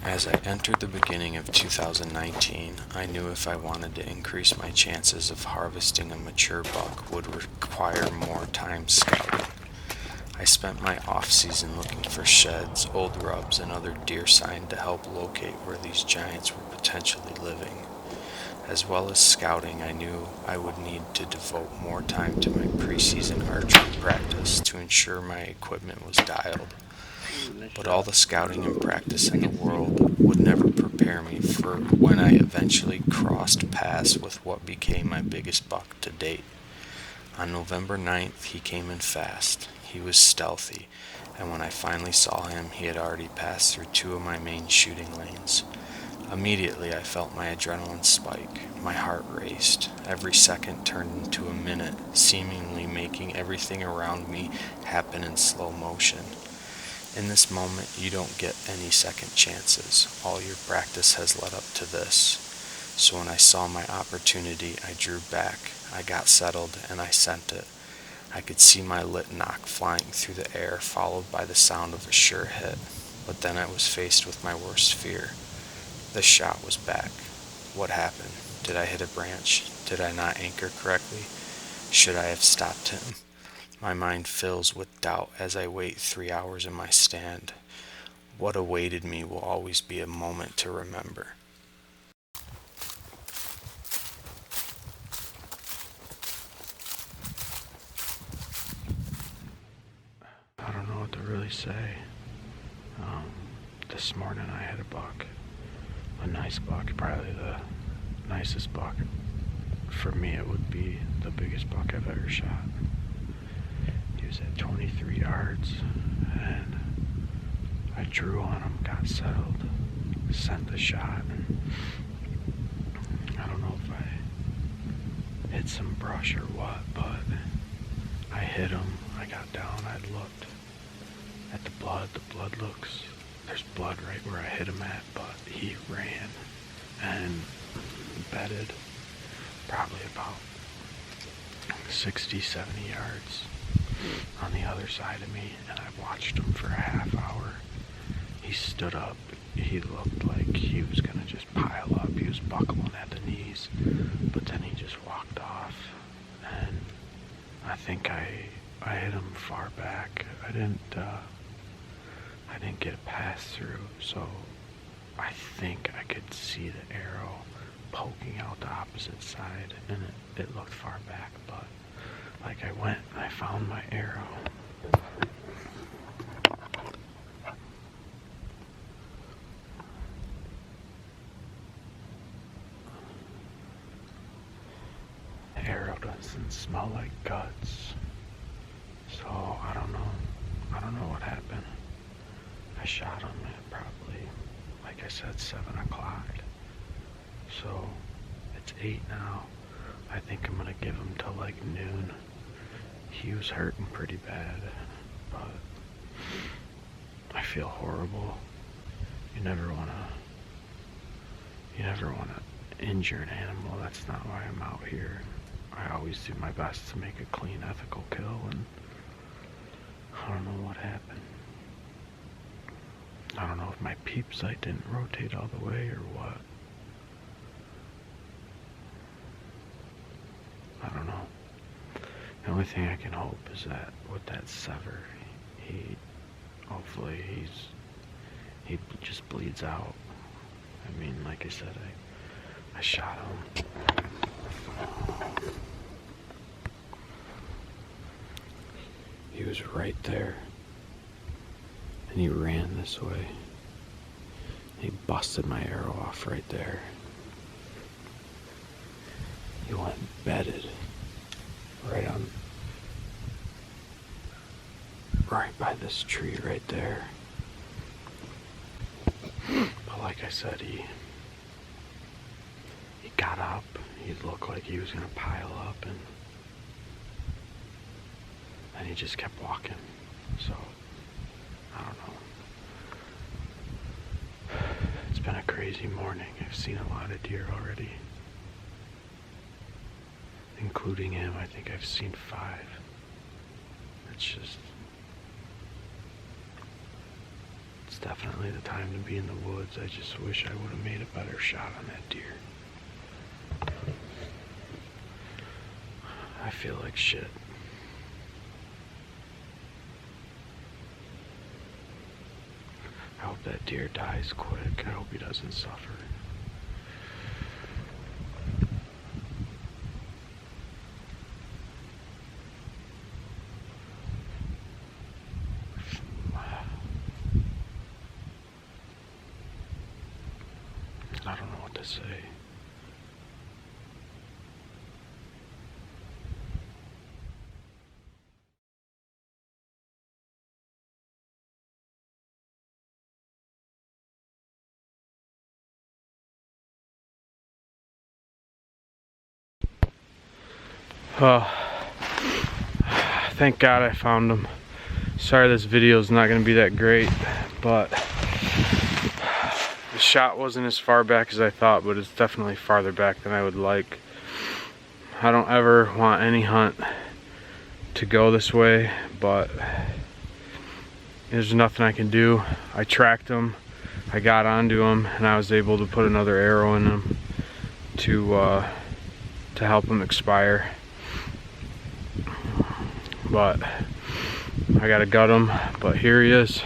As I entered the beginning of 2019, I knew if I wanted to increase my chances of harvesting a mature buck would require more time scouting. I spent my off-season looking for sheds, old rubs, and other deer sign to help locate where these giants were potentially living. As well as scouting, I knew I would need to devote more time to my preseason archery practice to ensure my equipment was dialed. But all the scouting and practice in the world would never prepare me for when I eventually crossed paths with what became my biggest buck to date. On November 9th, he came in fast. He was stealthy, and when I finally saw him, he had already passed through two of my main shooting lanes. Immediately, I felt my adrenaline spike. My heart raced. Every second turned into a minute, seemingly making everything around me happen in slow motion. In this moment, you don't get any second chances. All your practice has led up to this. So when I saw my opportunity, I drew back. I got settled, and I sent it. I could see my lit knock flying through the air, followed by the sound of a sure hit. But then I was faced with my worst fear. The shot was back. What happened? Did I hit a branch? Did I not anchor correctly? Should I have stopped him? My mind fills with doubt as I wait 3 hours in my stand. What awaited me will always be a moment to remember. I don't know what to really say. This morning I had a buck. A nice buck, probably the nicest buck. For me, it would be the biggest buck I've ever shot. He was at 23 yards, and I drew on him, got settled, sent the shot, and I don't know if I hit some brush or what, but I hit him, I got down, I looked at the blood looks, there's blood right where I hit him at, but he ran and bedded probably about 60, 70 yards on the other side of me, and I watched him for a half hour. He stood up, he looked like he was gonna just pile up, he was buckling at the knees, but then he just walked off, and I think I hit him far back. I didn't get a pass through, so I think I could see the arrow poking out the opposite side, and it looked far back, but like I went and I found my arrow. The arrow doesn't smell like guts, so I don't know what happened. I shot him at probably, like I said, 7 o'clock. So it's 8 now. I think I'm gonna give him till like noon. He was hurting pretty bad, but I feel horrible. You never wanna injure an animal. That's not why I'm out here. I always do my best to make a clean, ethical kill, and I don't know what happened. I don't know if my peep sight didn't rotate all the way or what. I don't know. The only thing I can hope is that with that sever, hopefully he just bleeds out. I mean, like I said, I shot him. He was right there. And he ran this way. He busted my arrow off right there. He went bedded right by this tree right there. But like I said, he got up. He looked like he was gonna pile up, and he just kept walking. So I don't know. It's been a crazy morning. I've seen a lot of deer already. Including him, I think I've seen 5. It's definitely the time to be in the woods. I just wish I would have made a better shot on that deer. I feel like shit. I hope that deer dies quick. I hope he doesn't suffer. I don't know what to say. Thank God I found him. Sorry this video is not going to be that great, but the shot wasn't as far back as I thought, but it's definitely farther back than I would like. I don't ever want any hunt to go this way, but there's nothing I can do. I tracked him, I got onto him, and I was able to put another arrow in him to help him expire. But I gotta gut him, but here he is.